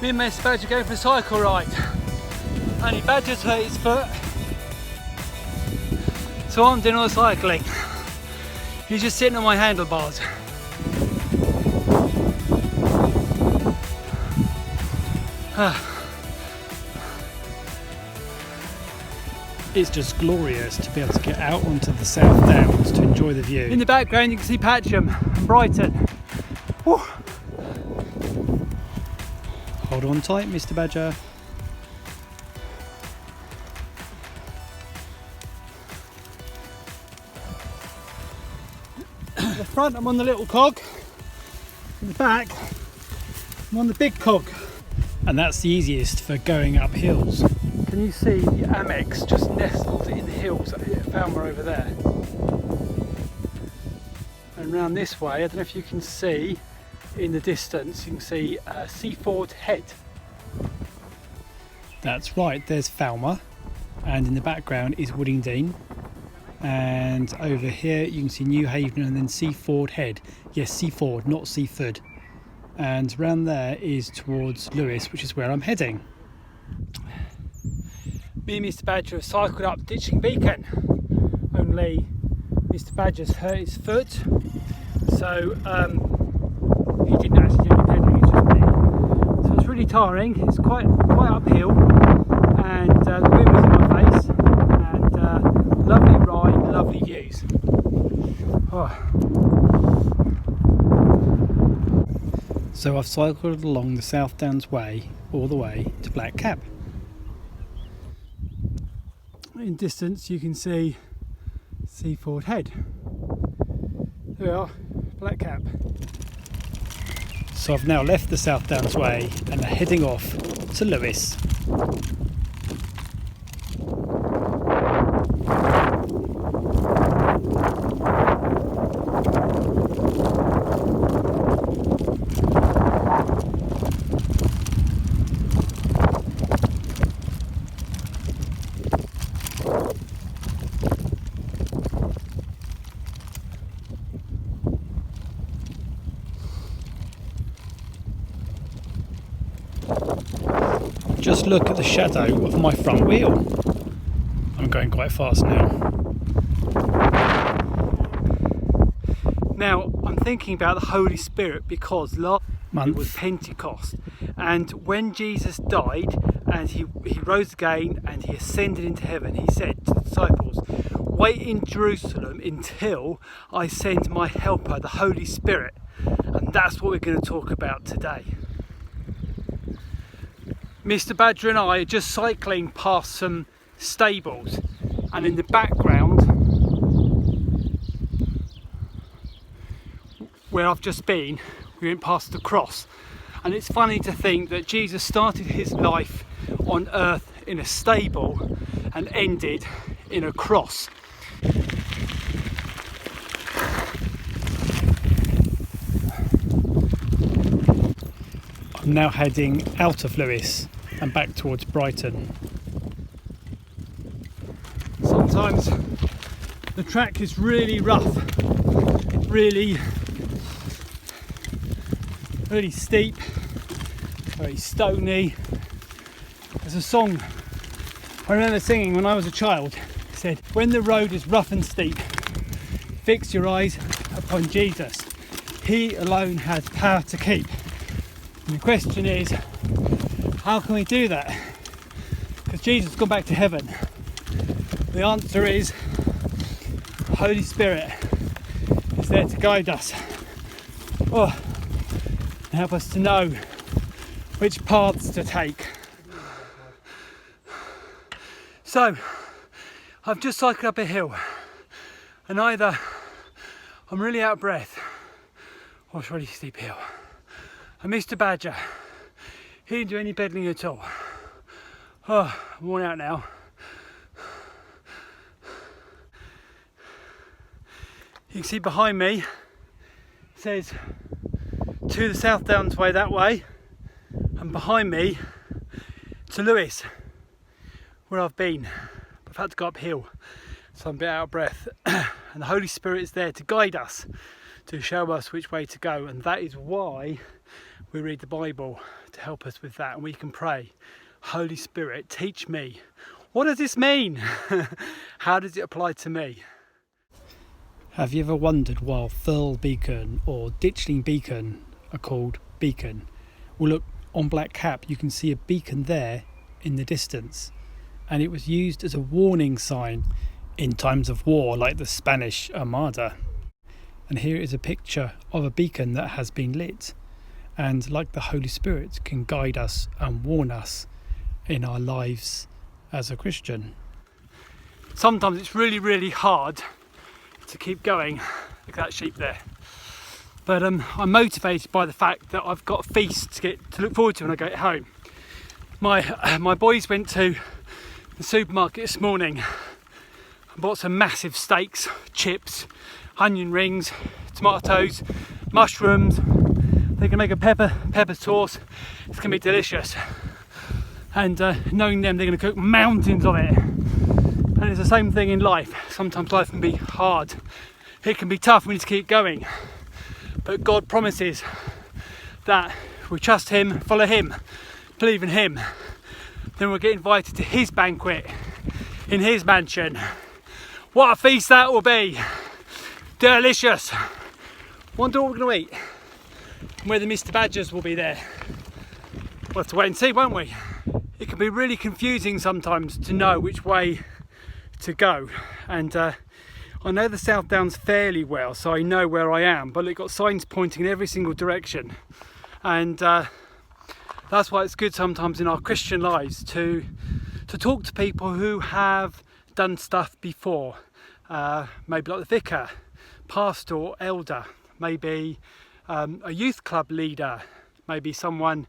Me and Mr Badger going for a cycle ride. Only Badger's hurt his foot, so I'm doing all the cycling. He's just sitting on my handlebars. It's just glorious to be able to get out onto the South Downs to enjoy the view. In the background you can see Patcham and Brighton. Whew. Hold on tight, Mr Badger. At the front I'm on the little cog, in the back I'm on the big cog. And that's the easiest for going up hills. Can you see the Amex just nestled in the hills at Falmer over there? And round this way, I don't know if you can see in the distance, you can see Seaford Head. That's right, there's Falmer, and in the background is Woodingdean. And over here you can see New Haven and then Seaford Head. Yes, Seaford, not Seaford. And round there is towards Lewes, which is where I'm heading. Me and Mr Badger have cycled up Ditching Beacon, only Mr Badger's hurt his foot, so he didn't actually do any pedalling, it's just me. So it's really tiring, it's quite uphill, and the wind was in my face, and lovely ride, lovely views. Oh. So I've cycled along the South Downs Way all the way to Black Cap. In distance you can see Seaford Head. There we are, Black Cap. So I've now left the South Downs Way and are heading off to Lewes. Just look at the shadow of my front wheel. I'm going quite fast now. Now I'm thinking about the Holy Spirit because last month Month. was Pentecost, and when Jesus died and he rose again and he ascended into heaven, he said to the disciples, wait in Jerusalem until I send my helper, the Holy Spirit. And that's what we're going to talk about today. Mr Badger and I are just cycling past some stables, and in the background where I've just been, we went past the cross. And it's funny to think that Jesus started his life on earth in a stable and ended in a cross. I'm now heading out of Lewes and back towards Brighton. Sometimes the track is really rough, really steep, very stony. There's a song I remember singing when I was a child. It said, when the road is rough and steep, fix your eyes upon Jesus. He alone has power to keep. And the question is, how can we do that? Because Jesus has gone back to heaven. The answer is, the Holy Spirit is there to guide us. Oh, and help us to know which paths to take. So, I've just cycled up a hill, and either I'm really out of breath or it's a really steep hill. And Mr Badger, he didn't do any pedaling at all. Oh, I'm worn out now. You can see behind me, it says to the South Downs Way that way, and behind me to Lewes, where I've been. I've had to go uphill, so I'm a bit out of breath. And the Holy Spirit is there to guide us, to show us which way to go, and that is why we read the Bible to help us with that, and we can pray, Holy Spirit, teach me. What does this mean? How does it apply to me? Have you ever wondered why Thurl Beacon or Ditchling Beacon are called beacon? Well, look, on Black Cap you can see a beacon there in the distance, and it was used as a warning sign in times of war like the Spanish Armada. And here is a picture of a beacon that has been lit, and like the Holy Spirit can guide us and warn us in our lives as a Christian. Sometimes it's really hard to keep going. Look at that sheep there. But I'm motivated by the fact that I've got a feast to look forward to when I get home. My boys went to the supermarket this morning and bought some massive steaks, chips, onion rings, tomatoes, mushrooms. They can make a pepper sauce. It's going to be delicious. And knowing them, they're going to cook mountains of it. And it's the same thing in life. Sometimes life can be hard. It can be tough. We need to keep going. But God promises that if we trust Him, follow Him, believe in Him, then we'll get invited to His banquet in His mansion. What a feast that will be! Delicious! Wonder what we're going to eat. And whether Mr Badgers will be there. We'll have to wait and see, won't we? It can be really confusing sometimes to know which way to go, and I know the South Downs fairly well, so I know where I am, but it's got signs pointing in every single direction, and that's why it's good sometimes in our Christian lives to talk to people who have done stuff before, maybe like the vicar, pastor or elder, maybe a youth club leader, maybe someone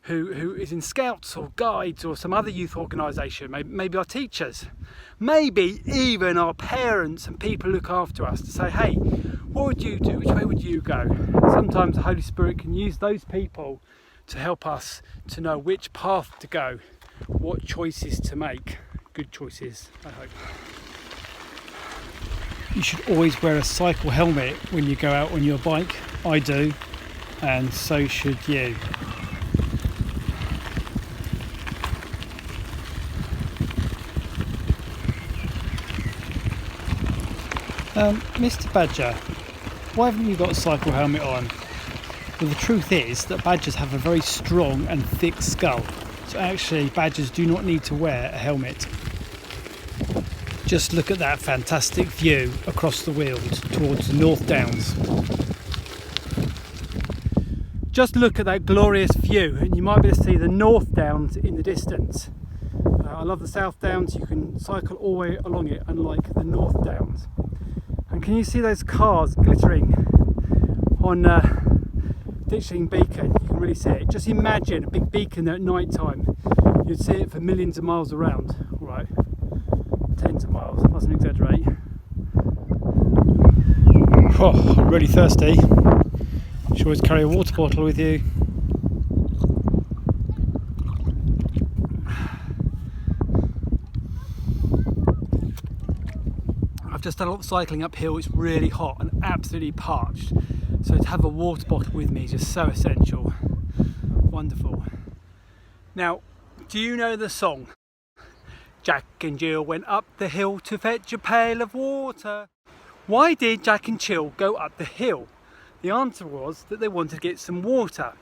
who is in Scouts or Guides or some other youth organisation, maybe our teachers, maybe even our parents and people who look after us, to say, hey, what would you do? Which way would you go? And sometimes the Holy Spirit can use those people to help us to know which path to go, what choices to make. Good choices, I hope. You should always wear a cycle helmet when you go out on your bike. I do, and so should you. Mr Badger, why haven't you got a cycle helmet on? Well, the truth is that badgers have a very strong and thick skull, so actually badgers do not need to wear a helmet. Just look at that fantastic view across the Weald towards the North Downs. Just look at that glorious view, and you might be able to see the North Downs in the distance. I love the South Downs. You can cycle all the way along it, unlike the North Downs. And can you see those cars glittering on Ditchling Beacon? You can really see it. Just imagine a big beacon there at night time. You'd see it for millions of miles around. All right, tens of miles, I mustn't exaggerate. Oh, I'm really thirsty. You should always carry a water bottle with you. I've just done a lot of cycling uphill. It's really hot and absolutely parched, so to have a water bottle with me is just so essential. Wonderful. Now, do you know the song? Jack and Jill went up the hill to fetch a pail of water. Why did Jack and Jill go up the hill? The answer was that they wanted to get some water.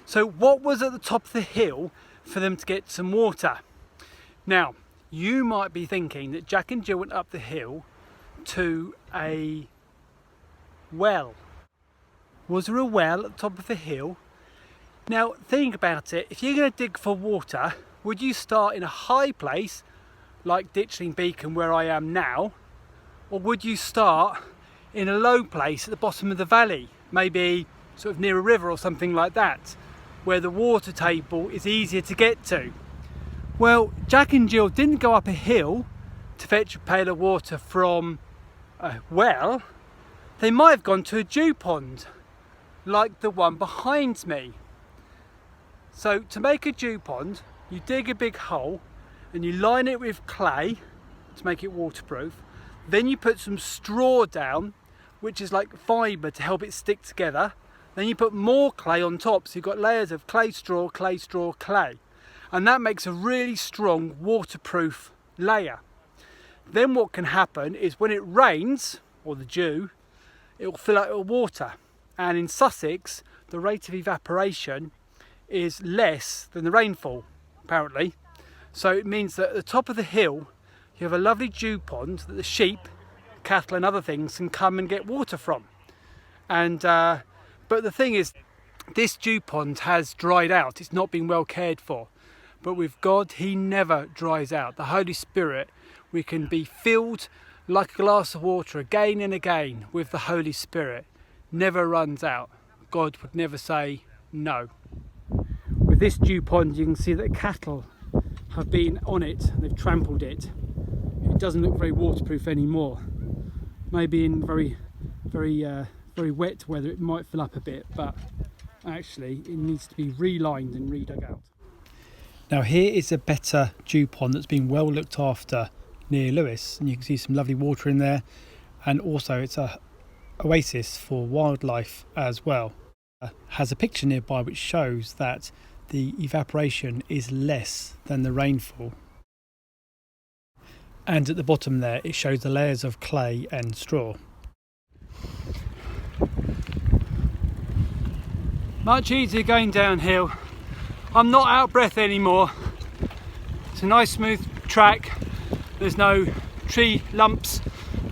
So what was at the top of the hill for them to get some water? Now, you might be thinking that Jack and Jill went up the hill to a well. Was there a well at the top of the hill? Now think about it. If you're going to dig for water, would you start in a high place like Ditchling Beacon where I am now, or would you start in a low place at the bottom of the valley, maybe sort of near a river or something like that, where the water table is easier to get to? Well, Jack and Jill didn't go up a hill to fetch a pail of water from a well. They might have gone to a dew pond like the one behind me. So to make a dew pond, you dig a big hole and you line it with clay to make it waterproof. Then you put some straw down, which is like fibre to help it stick together. Then you put more clay on top, so you've got layers of clay, straw, clay. And that makes a really strong waterproof layer. Then what can happen is when it rains, or the dew, it will fill up with water. And in Sussex, the rate of evaporation is less than the rainfall, apparently. So it means that at the top of the hill, you have a lovely dew pond that the sheep, cattle and other things can come and get water from. And but the thing is, this dew pond has dried out. It's not been well cared for. But with God, he never dries out. The Holy Spirit, we can be filled like a glass of water again and again with the Holy Spirit. Never runs out. God would never say no. With this dew pond, you can see that cattle have been on it. They've trampled it. It doesn't look very waterproof anymore. Maybe in very wet weather it might fill up a bit, but actually it needs to be relined and redug out. Now here is a better dew pond that's been well looked after near Lewes, and you can see some lovely water in there, and also it's a oasis for wildlife as well. Has a picture nearby which shows that the evaporation is less than the rainfall, and at the bottom there it shows the layers of clay and straw. Much easier going downhill. I'm not out of breath anymore. It's a nice smooth track. There's no tree lumps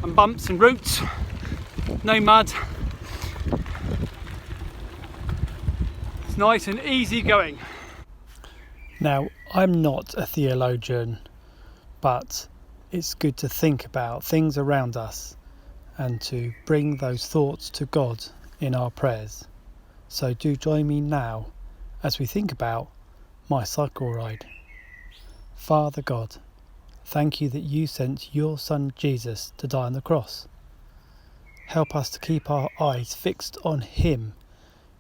and bumps and roots. No mud. It's nice and easy going. Now, I'm not a theologian, but it's good to think about things around us and to bring those thoughts to God in our prayers. So do join me now as we think about my cycle ride. Father God, thank you that you sent your Son Jesus to die on the cross. Help us to keep our eyes fixed on him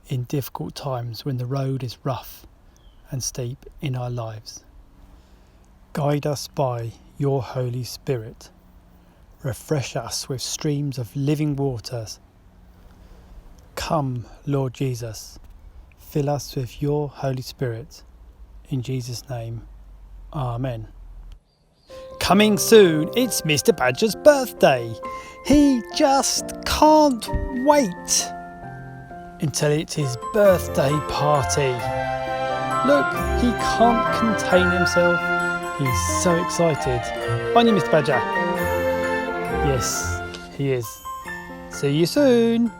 in difficult times when the road is rough and steep in our lives. Guide us by your Holy Spirit. Refresh us with streams of living waters. Come, Lord Jesus, fill us with your Holy Spirit. In Jesus' name, Amen. Coming soon, it's Mr. Badger's birthday. He just can't wait until it's his birthday party. Look, he can't contain himself. He's so excited. Aren't you, Mr. Badger? Yes, he is. See you soon.